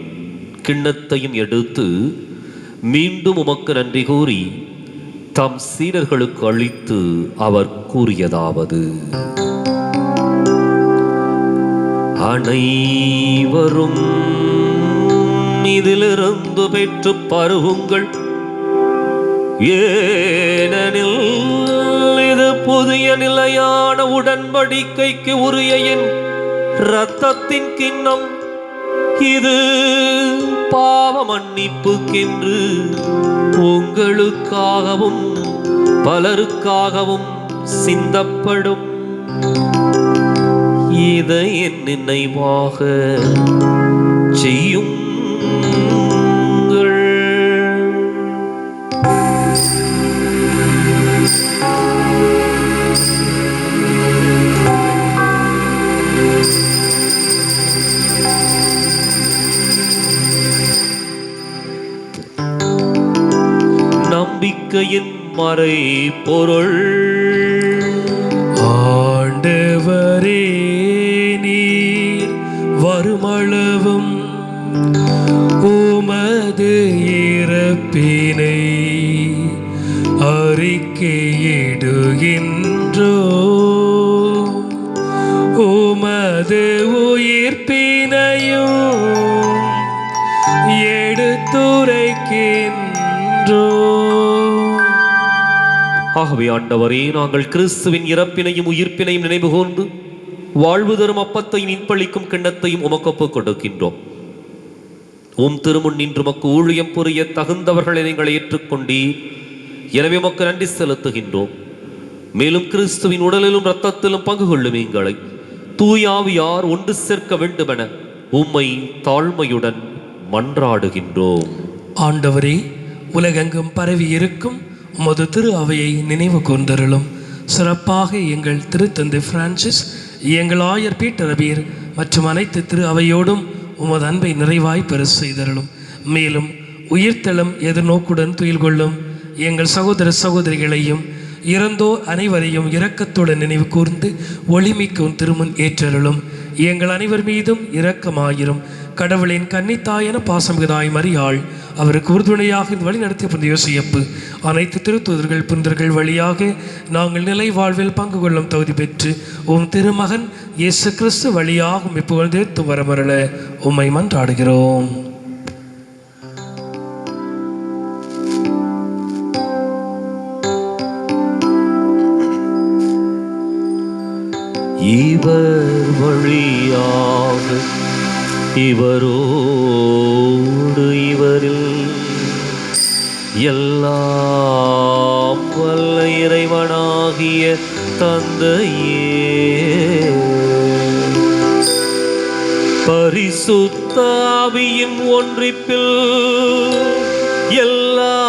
கிண்ணத்தையும் எடுத்து மீண்டும் உமக்கு நன்றி கூறி தம் சீடர்களுக்கு அளித்து அவர் கூறியதாவது: அனைவரும் இதிலிருந்து பெற்று பருகுங்கள், ஏனெனில் இது புதிய நிலையான உடன்படிக்கைக்கு உரிய என் இரத்தத்தின் கிண்ணம். இது பாவ மன்னிப்புக்கென்று உங்களுக்காகவும் பலருக்காகவும் சிந்தப்படும். இதை என் நினைவாக செய்யுங்கள். நம்பிக்கையின் மறை பொருள். ஆண்டவரே, நீர் வருமளவும் உமது இறப்பினை அறிக்கையிடுகின்றோ, உமது உயிர்ப்பினையும் எடுத்துரைக்கின்றோ. ஆகவே ஆண்டவரே, நாங்கள் கிறிஸ்துவின் இறப்பினையும் உயிர்ப்பினையும் நினைவு கூர்ந்து வாழ்வு தரும் அப்பத்தையும் இன்பளிக்கும் கிண்ணத்தையும் உமக்கு ஒப்புக் கொடுக்கின்றோம். உம் திருமுன் நின்று உமக்கு ஊழியம் புரிய தகுந்தவர்களை நீங்கள் ஏற்றுக்கொண்டீர். எனவே உமக்கு நன்றி செலுத்துகின்றோம். மேலும் கிறிஸ்துவின் உடலிலும் இரத்தத்திலும் பங்கு கொள்ளும் எங்களை தூயாவியார் ஒன்று சேர்க்க வேண்டுமென உம்மை தாழ்மையுடன் மன்றாடுகின்றோம். ஆண்டவரே, உலகெங்கும் பரவி இருக்கும் உமது திரு அவையை நினைவு கூர்ந்தருளும். சிறப்பாக எங்கள் திருத்தந்தை பிரான்சிஸ், எங்கள் ஆயர் பீட்டர் அபீர் மற்றும் அனைத்து திரு அவையோடும் உமது அன்பை நிறைவாய் பெற செய்தருளும். மேலும் உயிர்த்தெழும் எதிர்நோக்குடன் துயில் கொள்ளும் எங்கள் சகோதர சகோதரிகளையும் இறந்தோர் அனைவரையும் இரக்கத்துடன் நினைவு கூர்ந்து ஒளிமிக்கும் திருமுன் ஏற்றருளும். எங்கள் அனைவர் மீதும் இரக்கமாயிரும். கடவுளின் கன்னித்தாயென பாசமிகுதாய் மரியாள், அவருக்கு உறுதுணையாக வழி நடத்திய புனித யோசேப்பு, அனைத்து திருத்தூதர்கள் புனிதர்கள் வழியாக நாங்கள் நிலை வாழ்வில் பங்கு கொள்ளும் தகுதி பெற்று உம் திருமகன் இயேசு கிறிஸ்து வழியாக உம்மை புகழ்ந்தேத்து வரமருள உம்மை மன்றாடுகிறோம். இவர் வழியாக இவரோடு இவரில் எல்லாம் வல்ல இறைவனாகிய தந்தையே, பரிசுத்த ஆவியின் ஒன்றிப்பில் எல்லா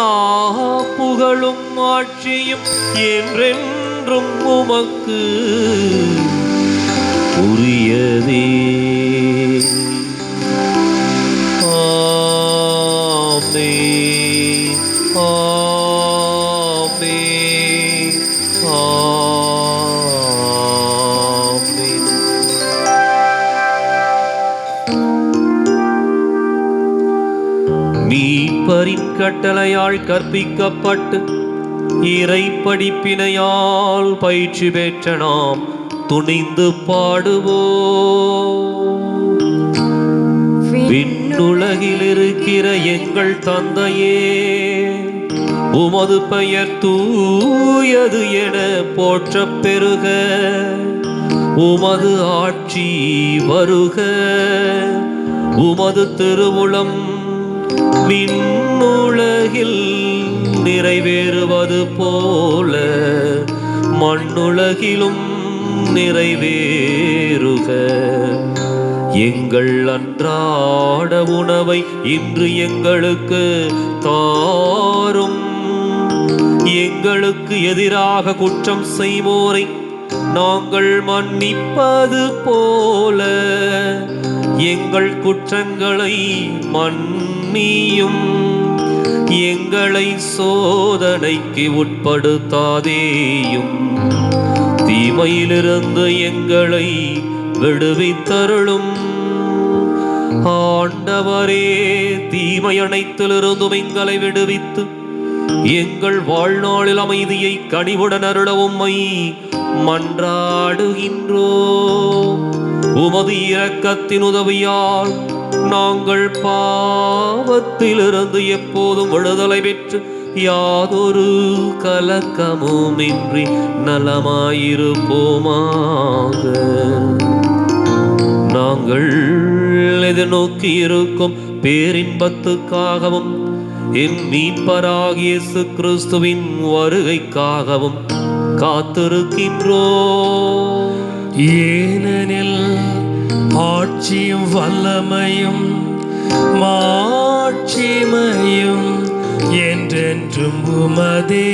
புகழும் ஆட்சியும் என்றென்றும் உமக்கு உரியதே. ஆமென், ஆமென், ஆமென். மீட்பரின் கட்டளையால் கற்பிக்கப்பட்டு இறை படிப்பினையால் பயிற்சி பெற்ற நாம் துணிந்து பாடுவோம். விண்ணுலகில் இருக்கிற எங்கள் தந்தையே, உமது பெயர் தூயது என போற்றப் பெறுக. உமது ஆட்சி வருக. உமது திருவுளம் விண்ணுலகில் நிறைவேறுவது போல மண்ணுலகிலும் நிறைவேறுக. எங்கள் அன்றாட உணவை இன்று எங்களுக்கு தாரும். எங்களுக்கு எதிராக குற்றம் செய்வோரை நாங்கள் மன்னிப்பது போல எங்கள் குற்றங்களை மன்னியும். எங்களை சோதனைக்கு உட்படுத்தாதேயும், தீமையிலிருந்து எங்களை விடுவித்தருளும். ஆண்டவரே, தீமை அனைத்திலிருந்தும் எங்களை விடுவித்து எங்கள் வாழ்நாளில் அமைதியை கனிவுடன் அருள உம்மை மன்றாடுகின்றோம். உமது இரக்கத்தின் உதவியால் நாங்கள் பாவத்திலிருந்து எப்போதும் விடுதலை பெற்று யாதொரு கலக்கமுமின்றி நலமாயிருப்போமாக. நாங்கள் எதிர்நோக்கி இருக்கும் பேரின்பத்துக்காகவும் என் மீட்பராகிய இயேசு கிறிஸ்துவின் வருகைக்காகவும் காத்திருக்கின்றோம். ஏனெனில் ஆட்சியும் வல்லமையும் மாட்சிமையும் என்றென்றும் உமதே.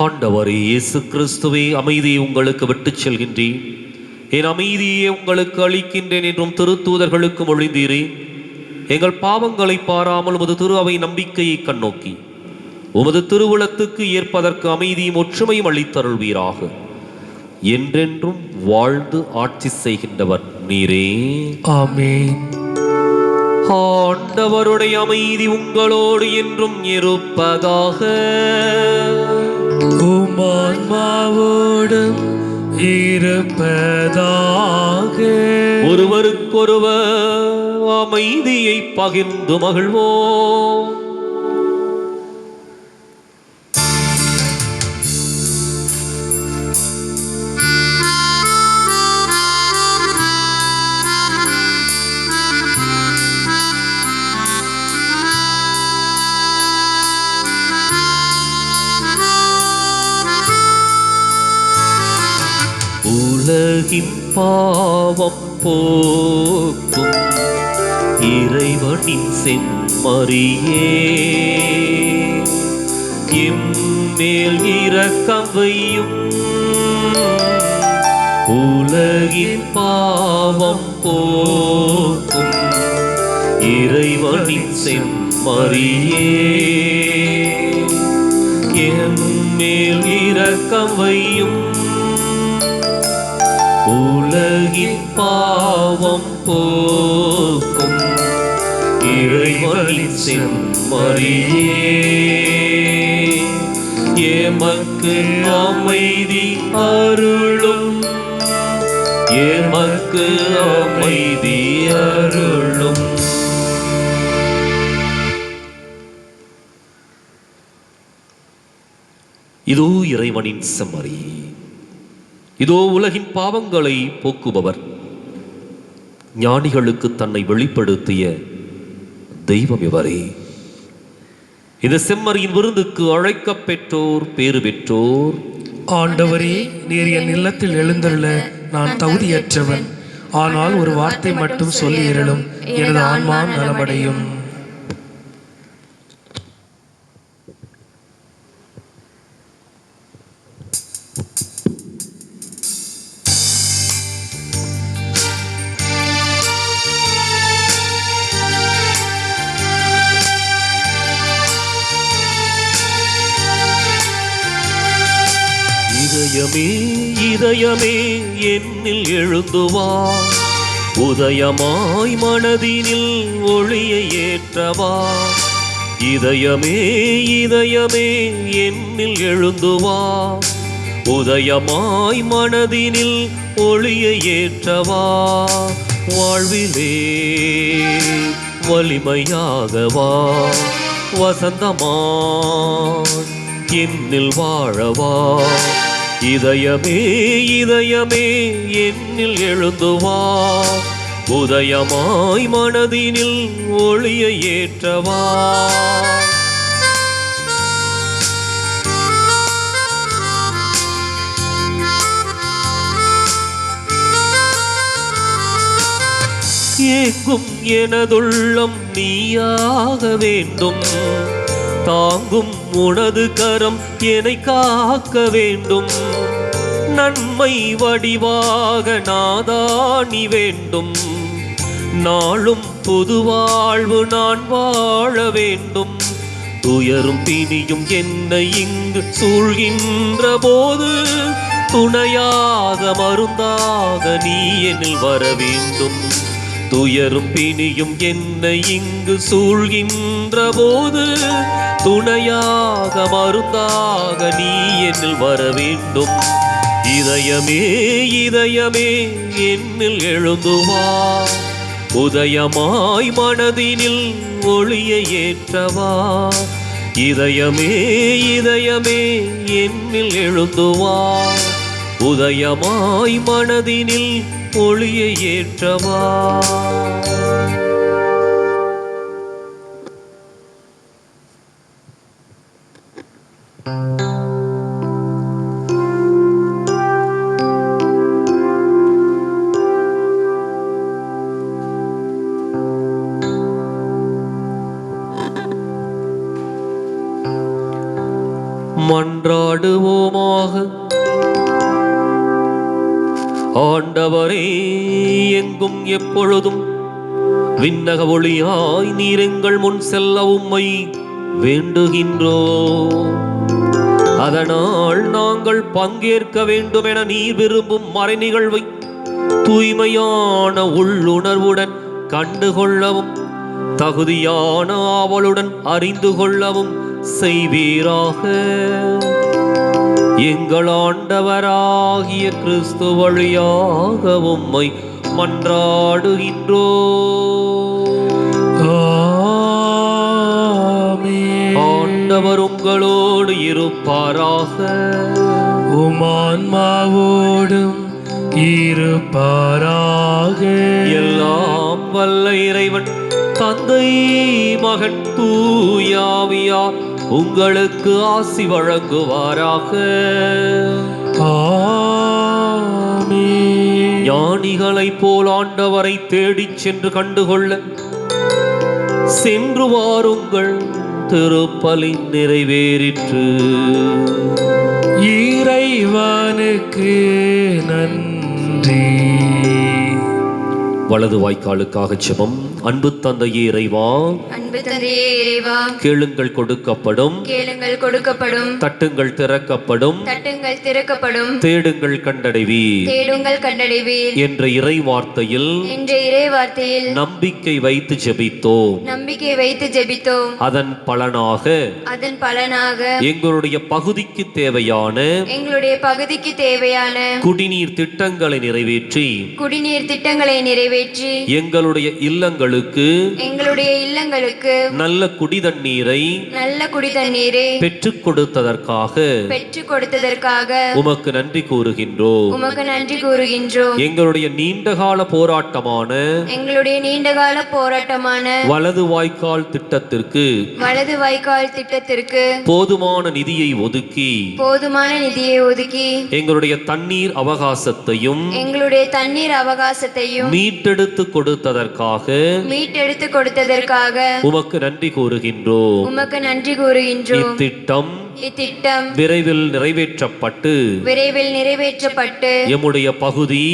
ஆண்டவரே இயேசு கிறிஸ்துவே, அமைதியை உங்களுக்கு விட்டுச் செல்கின்றேன், என் அமைதியை உங்களுக்கு அளிக்கின்றேன் என்றும் திருத்தூதர்களுக்கு மொழிந்தீரே. எங்கள் பாவங்களை பாராமல் உமது திரு அவை நம்பிக்கையை கண்ணோக்கி உமது திருவுளத்துக்கு ஏற்பதற்கு அமைதியும் ஒற்றுமையும் அளித்தருள்வீராக. என்றென்றும் வாழ்ந்து ஆட்சி செய்கின்றவர் நீரே. ஆமென். ஆண்டவருடைய அமைதி உங்களோடு என்றும் இருப்பதாக. உம்மான்மாவோடும் இருப்பதாக. ஒருவருக்கொருவர் அமைதியை பகிர்ந்து மகிழ்வோம். உலகின் பாவம் போக்கும் இறைவனின் செம்மறியே, எம்மேல் இரக்கம் வையும். உலகின் பாவம் போக்கும் இறைவனின் செம்மறியே, எம்மேல் இரக்கம் வையும். உலகின் பாவம் போக்கும் இறைவனின் செம்மறியே, எமக்கு அமைதி அருளும், எமக்கு அமைதி அருளும். இதோ இறைவனின் செம்மறி, இதோ உலகின் பாவங்களை போக்குபவர், ஞானிகளுக்கு தன்னை வெளிப்படுத்திய தெய்வம் இவரே. இந்த செம்மறியின் விருந்துக்கு அழைக்கப் பெற்றோர் பேறு பெற்றோர். ஆண்டவரே, நீர் என் இல்லத்தில் எழுந்தருள நான் தகுதியற்றவன். ஆனால் ஒரு வார்த்தை மட்டும் சொல்லி அருளும், எனது ஆன்மா நலமடையும். இதயமே இதயமே என்னில் எழுந்துவா, உதயமாய் மனதினில் ஒளியை ஏற்றவா. இதயமே இதயமே என்னில் எழுந்துவா, உதயமாய் மனதினில் ஒளியை ஏற்றவா. வாழ்விலே வலிமையாகவா, வசந்தமாய் என்னில் வாழவா. இதயமே இதயமே என்னில் எழுந்துவா, உதயமாய் மனதினில் ஒளியை ஏற்றவா. ஏங்கும் எனதுள்ளம் நீயாக வேண்டும், தாங்கும் உனது கரம் என்னை காக்க வேண்டும். நன்மை வடிவாக நாதானி வேண்டும், நாளும் புது வாழ்வு நான் வாழ வேண்டும். துயரும் பிணியும் என்னை இங்கு சூழ்கின்ற போது, துணையாக மருந்தாக நீ என்னில் வர வேண்டும். துயரும் பிணியும் என்னை இங்கு சூழ்கின்ற போது, துணையாக மருந்தாக நீ என்னில் வர வேண்டும். இதயமே இதயமே என்னில் எழுந்துவா, உதயமாய் மனதினில் ஒளியை ஏற்றவா. இதயமே இதயமே என்னில் எழுந்துவா, உதயமாய் மனதினில் ஒளியை ஏற்றவா. மன்றாடுவோமாக. ஆண்டவரே, எங்கும் எப்பொழுதும் விண்ணக ஒளியாய் நீர் எங்கள் முன் செல்ல உம்மை வேண்டுகின்றோ. அதனால் நாங்கள் பங்கேற்க வேண்டும் என நீர் விரும்பும் மறை நிகழ்வை தூய்மையான உள்ளுணர்வுடன் கண்டுகொள்ளவும், தகுதியான ஆவலுடன் அறிந்து கொள்ளவும் செய்வீராக. எங்கள் ஆண்டவராகிய கிறிஸ்து வழியாக உம்மை மன்றாடுகின்றோ. ஆண்டவர் உங்களோடு இருப்பாராக. உம் ஆன்மாவோடும் இருப்பாராக. எல்லாம் வல்ல இறைவன் தந்தை மகன் தூயாவியார் உங்களுக்கு ஆசி வழங்குவாராக. ஞானிகளைப் போல் ஆண்டவரை தேடிச் சென்று கண்டுகொள்ள சென்று வாருங்கள், திருப்பலி நிறைவேறிற்று. இறைவனுக்கு நன்றி. வலது வாய்க்காலுக்காக ஜெபம். அன்பு தந்தையே இறைவா, அன்பு தந்தையே இறைவா, கேளுங்கள் கொடுக்கப்படும், கேளுங்கள் கொடுக்கப்படும், தட்டுங்கள் திறக்கப்படும், தட்டுங்கள் திறக்கப்படும், தேடுங்கள் கண்டடைவீர் தேடுங்கள் கண்டடைவீர் என்ற இறை வார்த்தையில் என்ற இறை வார்த்தையில் நம்பிக்கை வைத்து ஜெபித்தோம். நம்பிக்கை வைத்து ஜெபித்தோம். அதன் பலனாக எங்களுடைய பகுதிக்கு தேவையான எங்களுடைய பகுதிக்கு தேவையான குடிநீர் திட்டங்களை நிறைவேற்றி எங்களுடைய இல்லங்களுக்கு நல்ல குடிதண்ணீரை பெற்றுக் கொடுத்ததற்காக உமக்கு நன்றி கூறுகின்றோம். எங்களுடைய நீண்டகால போராட்டமான வலது வாய்க்கால் திட்டத்திற்கு போதுமான நிதியை ஒதுக்கி எங்களுடைய தண்ணீர் அவகாசத்தையும் மீட்டெடுத்து கொடுத்ததற்காக உமக்கு நன்றி கூறுகின்றோம். இத்திட்டம் விரைவில் நிறைவேற்றப்பட்டு எம்முடைய பகுதி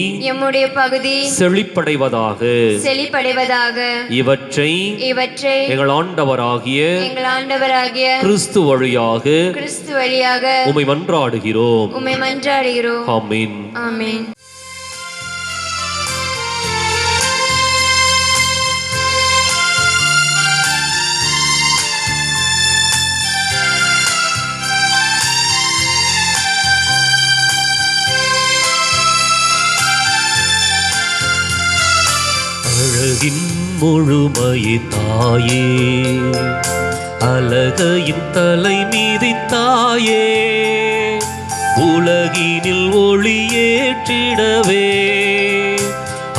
செழிப்படைவதாக இவற்றை எங்கள் ஆண்டவராகிய கிறிஸ்து வழியாக உம்மை மன்றாடுகிறோம். ஆமென். அழகின் முழுமையே தாயே, அழகையின் தலை மீதி தாயே, உலகினில் ஒளியேற்றிடவே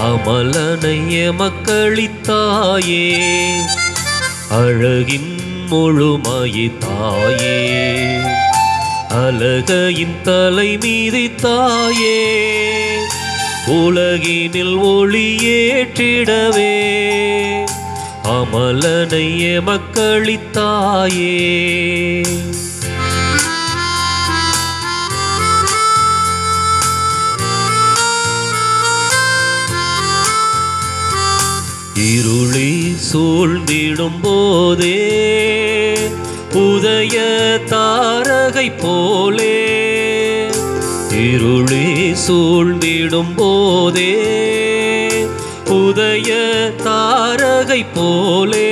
அமலனைய மக்களித்தாயே. அழகின் முழுமையே தாயே, அழகையின் தலை மீதி தாயே, உலகினில் ஒளியேற்றிடவே அமலனைய மக்களித்தாயே. இருளி சூழ்ந்திடும் போதே உதய தாரகை போலே, இருளி சூழ்ந்திடும் போதே உதய தாரகை போலே,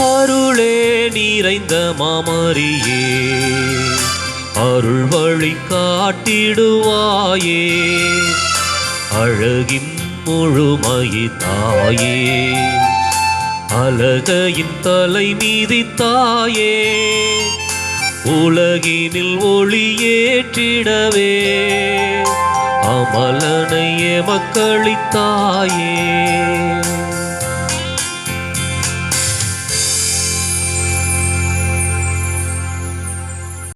அருளே நிறைந்த மாமரியே, அருள் வழி காட்டிடுவாயே. அழகின் முழுமையே தாயே, அழகையின் தலை மீதி தாயே, உலகினில் ஒளியேற்றிடவே அமலனைய மக்களித்தாயே.